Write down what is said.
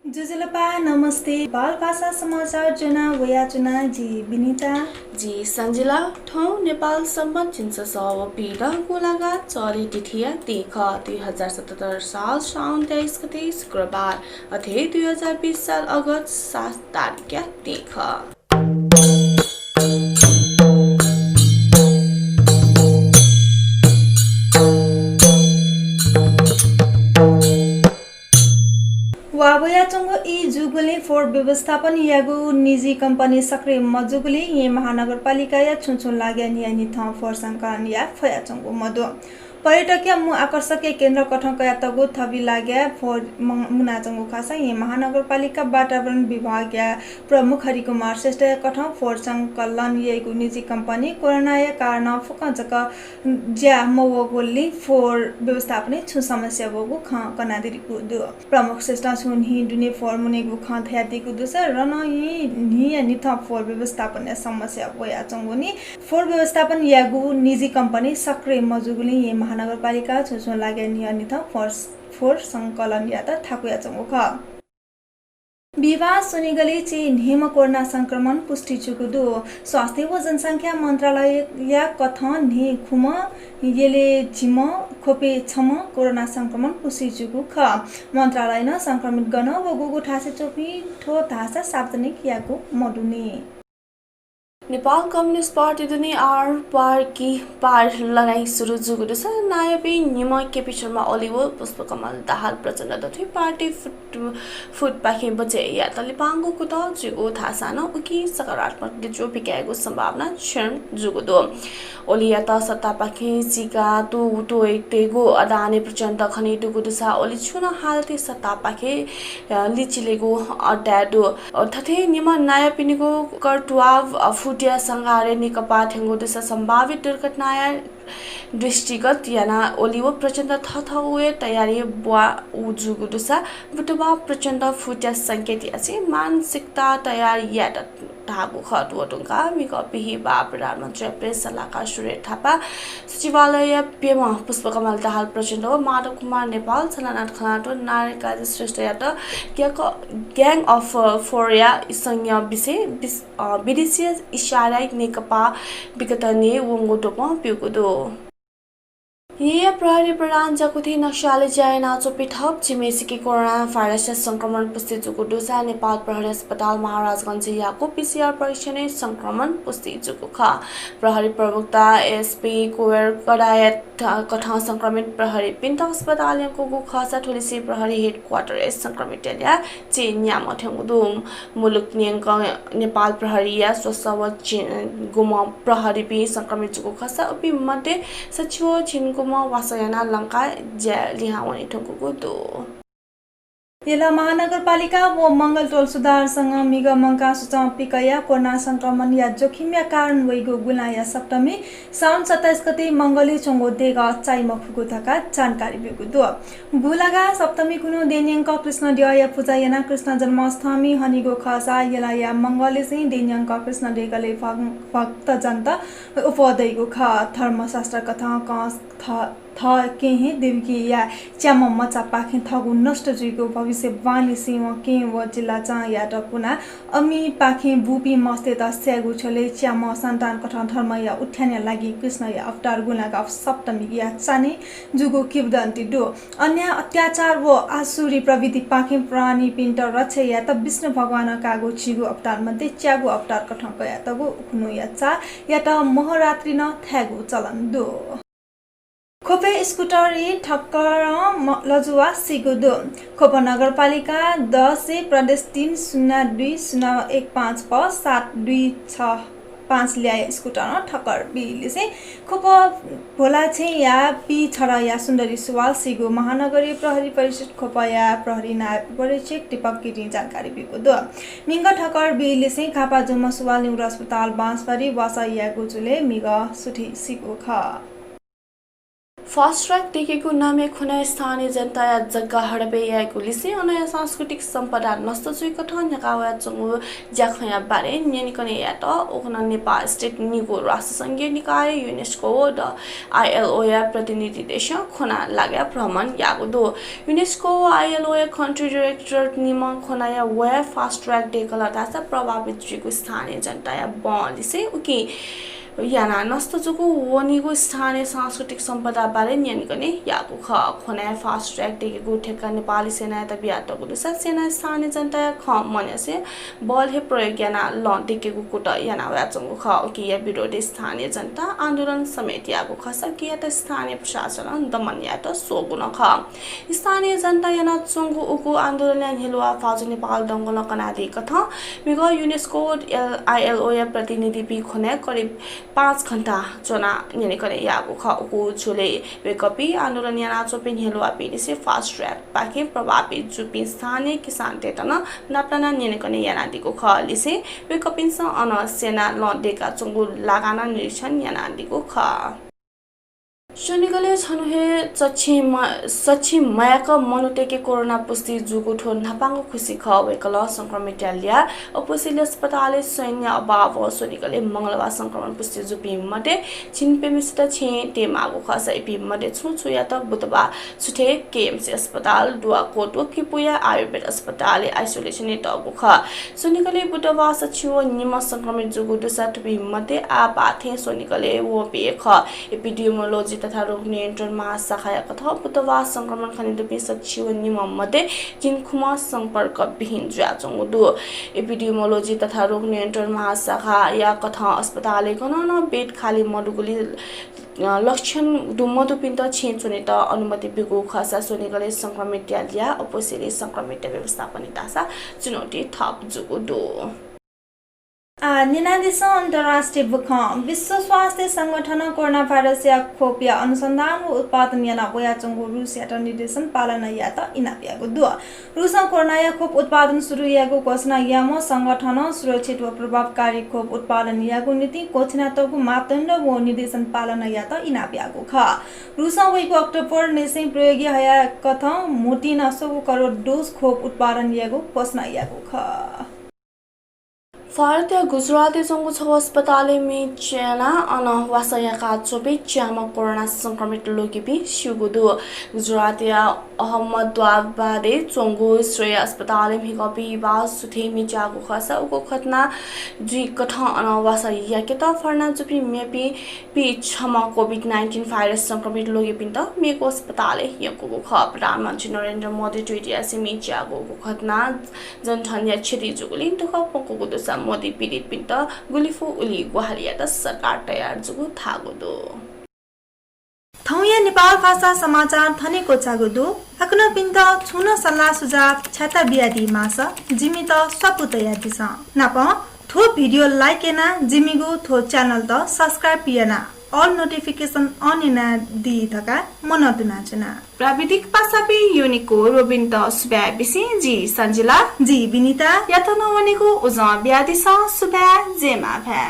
जुजुलपा नमस्ते बाल भाषा समाचार जना वया चुना जी विनिता जी सञ्जिला ठाउँ नेपाल सम्बन्ध चिन्ससव पिडको लगात चली तिथिया देख 2077 साल साउन 23 गते शुक्रबार अथे 2020 साल अगस्त 7 तारिक देख वाबयाचंगो ई जुगुले फोर्ड व्यवस्थापन यागु निजी कंपनी सक्रिय मजुगुले ये महानगरपालिका या छुछुन लाग्या नियानी थ फोर संकलन या फयाचंगो मदो पर्यटकीय मु आकर्षकीय केन्द्र कठकया तगु थबी लाग्या फोर मुनाचंगो खासा ये महानगरपालिका वातावरण विभाग या प्रमुख हरिकुमार श्रेष्ठ कठौ फोर संकलन येगु निजी कंपनी कोरोना या कारण फुकजक ज्या मवगोली फोर व्यवस्थापन छु समस्या वगु ख कनादिरिकु दु प्रमुख श्रेष्ठ छुन हि दुने फोर मुनेगु ख थयादिकु दुस रन हि नि निथ फोर व्यवस्थापन समस्या वया चंगुनी फोर व्यवस्थापन यागु निजी कंपनी सक्रिय मजुगुली ये महानगरपालिका छुछुन लाग्या नियमित फोर संकलन या त थाकुया चंगु ख विवाह सुनिगली चीन हिम कोरोना संक्रमण पुष्टि चुकुदु स्वास्थ्य व जनसंख्या मंत्रालय या कथन नि खुम येले झिम खोपे छम कोरोना संक्रमण पुष्टि चुकु ख मंत्रालय न संक्रमित गण व गुगु ठासे चोपी ठो धासा सार्वजनिक याको मडुनी नेपाल कम्युनिस्ट पार्टी दुनी आर पार की पार लडाई सुरु जुगुदु छ नायबी निम केपी शर्मा ओलीवो पुष्पकमल दाहाल प्रचण्ड दथि पार्टी फुट पाखे बचे या तलिपांगो कुत जुगु थासान उकी सकारात्मक दिजो पिकाएको सम्भावना क्षण जुगुदु ओली या त सत्ता पाखे सिका तु उटो एक तेगो अदाने प्रचण्ड खनि दुगुदु छ ओली छुन हालते सत्ता पाखे लिचिलेगो अड्डाडु तथे निम नायपिनीको कर्टुवाव फुटिया संघारे नेकपा ठेंगो दिशा संभावित दुर्घटनाया दृष्टिगत याना ओलिवो प्रचण्ड थथउए तयारी बुवा उजुगु दिशा बुटबा प्रचण्ड फुटिया संकेत यासी मानसिकता तयार यात धागु खटवटुङका मिकपिही बा प्रधानमन्त्री प्रेस सल्लाहकार सुरेश थापा सचिवालय पेमा पुष्पकमल दाहाल प्रचण्ड माधव कुमार नेपाल छलानाथ खनाटो नारेकाजी श्रेष्ठ यात ग्याङ अफ फोरिया संज्ञा विषय विदेशी इशारा नेकपा विगतने वंगोटोपा पिउकुदो ये प्रहरी प्रधान जकुथी नक्शाले जायना चोपिठप छिमेसीकी कोरोना भाइरस संक्रमण पुष्टि जुगु डोसा नेपाल प्रहरी अस्पताल महाराजगंज याको पीसीआर परीक्षण संक्रमण पुष्टि जुगु ख प्रहरी प्रवक्ता एसपी कोयर कडायत कठा संक्रमित प्रहरी पिन्ट अस्पताल याको गु खसा ठुलिसी प्रहरी हेडक्वार्टर संक्रमित या चेन्या मठ्याङदु मुलुक नियंक नेपाल प्रहरी या स्वसव गुम प्रहरी पि संक्रमित जुगु खसा उपि मध्ये सचिव छिनको वासयाना लंका लिहावनी ठोकुको दो येला महानगरपालिका व मंगलटोल सुधारसँग मिगमंका सुचापिकया कोरोना संक्रमण या जोखिम या कारण वैगो गुलाया सप्तमी साउन 27 गते मंगली चंगो देगा चाइ मखुको थका जानकारी बेगु दो गुलागा सप्तमी कुनो देन्यंक कृष्ण देय पूजा याना कृष्ण जन्माष्टमी हनिगो खसा येला या मंगली चाहिँ देन्यंक कृष्ण देगले भक्त जनता उपदैगो ख धर्मशास्त्र कथा थ केही देवकी या च्याम मचा पाखे थगु नष्ट जुइगो भविष्य वाणी सिंह के व जिल्ला चा या टपुना अमी पाखे बुपी मस्ते त स्यागु छले च्याम सन्तान कथा धर्म या उठ्याने लागि कृष्ण या अवतार गुणागा सप्तमी या चाने जुगो किवदन्ती दो अन्य अत्याचार व आसुरी प्रविधि पाखे प्राणी पिण्ड रक्ष या त विष्णु भगवान कागो छिगु अवतार मध्ये च्यागु अवतार कथा या तगु खुनु या चा या त महरात्रि न थ्यागु चलन दो खोपे स्कुटर ठक्कर लजुवा सिगुदु खोप नगरपालिका 10 प्रदेश 302015 प 7265 ल्याए स्कुटर ठक्कर बिले चाहिँ खोप भोला चाहिँ या पी छरा या सुन्दरी सुवाल सिगु महानगरीय प्रहरी परिषद खोप या प्रहरी नायब परिचय टिपक गिरी जानकारी बिको दो मिंग ठक्कर बिले चाहिँ खापा जुम सुवाल न्युरो अस्पताल बाँसबारी वासा या गुजुले मिग सुठी सिगु ख फास्ट ट्रैक देखेको नामे खुना स्थानीय जनता या जग्गा हडबे या गुलिसे अनया सांस्कृतिक सम्पदा नष्ट जुइको ठ नकावा चंगु ज्याखया बारे न्यानिकने या त ओखना नेपाल स्टेट निगो राष्ट्रसंघीय निकाय युनेस्को द ILO या प्रतिनिधि देश खुना लाग्या भ्रमण यागो दो युनेस्को ILO या कन्ट्री डाइरेक्टर निम खुना या वे फास्ट ट्रैक देकला दासा प्रभावित जुइको स्थानीय जनता या बलिसे उकी याना नष्ट जुको वनिगो स्थानीय सांस्कृतिक सम्पदा बारे न्यानिकने यागो ख खुना फास्ट ट्रैक देखेको ठेक्का नेपाली सेना त बियातको दुसा सेना स्थानीय जनता ख मन्यासे बल हे प्रयोग याना ल देखेको कुट याना वाचंगो ख कि या विरोधी स्थानीय जनता आन्दोलन समेत यागो खसा कि या त स्थानीय प्रशासन दमन या त सोगुन ख स्थानीय जनता याना चंगु उको आन्दोलन हेलवा फाजु नेपाल दंगल कनादि कथा मिगो युनेस्को ILO या प्रतिनिधि बि खुने करिब 5 घण्टा चोना न्यानिकने यागो ख उको झोले वेकपी आन्दोलन याना चोपिन हेलवा पिनिसे फास्ट ट्रैक पाके प्रभावित जुपिन स्थानीय किसान टेटन नाप्लाना न्यानिकने याना दिको ख लिसे वेकपिन स अन सेना लडेका चंगु लगाना निरीक्षण याना दिको ख शनिगले छनुहे सच्ची मायाक मनुटेके कोरोना पुष्टि जुगु ठो नापांगो खुसी ख वेकल संक्रमित लिया अपोसिल अस्पताल सैन्य अभाव शनिगले मंगलबार संक्रमण पुष्टि जुपि मते छिनपे मिस्टर छे टेमागो खसा इपि मते छु या त बुधबार छुटे KMC अस्पताल दुआ कोटो किपुया आयुर्वेद अस्पताल आइसोलेसन तगो ख शनिगले बुधबार सचिव निम संक्रमित जुगु दुसाटबि मते आ पाथे शनिगले वो पे ख एपिडेमियोलोजी तथा रोग नियन्त्रण महाशाखा कथा बुधबार संक्रमण खनिदपि सचिव नियम मध्ये जिनखुमा संपर्क विहीन ज्याचंगु दु एपिडेमियोलोजी तथा रोग नियन्त्रण महाशाखा या कथा अस्पताल गणना बेड खाली मडुगुली लक्षण दुमदुपिन्त छेचुने त अनुमति बिगु खसा सोनेगले संक्रमित लिया अपोसिले संक्रमित व्यवस्थापन दासा चुनौती थप जुगु दु निनादिस अन्तर्राष्ट्रिय भूकम्प विश्व स्वास्थ्य संगठन कोरोना भाइरस या खोप या अनुसन्धान व उत्पादन याना वयाचंगु रूस या निर्देशन पालन या त इनापियागु दु रूस कोरोना या खोप उत्पादन सुरु यागु घोषणा यामो संगठन सुरक्षित व प्रभावकारी खोप उत्पादन यागु नीति कोछनातगु मापदण्ड व निर्देशन पालन या त इनापियागु ख रूस वैको अक्टोबर नेसै प्रयोगी हया कथा मोटी 900 करोड डोज खोप उत्पादन यागु घोषणा यागु ख भारतीय गुजराती जंगु छ अस्पताल में चेना अन वासयाका चोबे च्यामा कोरोना संक्रमित लोगिपि सिगुदु गुजराती अहमदाबादे चंगु श्रेय अस्पताल में गपि बास सुथे मिजागु खसा उको खतना जुइ कथा अन वासया के त फर्ना जुपि मेपि पि छमा कोभिड-19 भाइरस संक्रमित लोगिपिन त मेको अस्पताल यको ख प्रधानमन्त्री नरेन्द्र मोदी ट्विटर से मिजागु खतना जनधन्य क्षति जुगुलि दुख पको दुसा मोदी पीडित पिन्त गुलिफो उली गुहालिया त सरकार तयार जुगु थागुदो थौया नेपाल भाषा समाचार थनेको चागुदो अकुन पिन्त छुन सल्लाह सुझाव छाता बियादी मास जिमी त सपु तयार दिस नाप थो भिडियो लाइक एना जिमीगु थो च्यानल त सब्स्क्राइब पिएना ऑल नोटिफिकेशन ऑन एना दी थका मन दुनाचना प्राविधिक पासापि युनिको रोबिन त सुब्या बिसी जी संजिला जी विनीता यातन वनेको उजा ब्यादिस सुब्या जेमा भ्या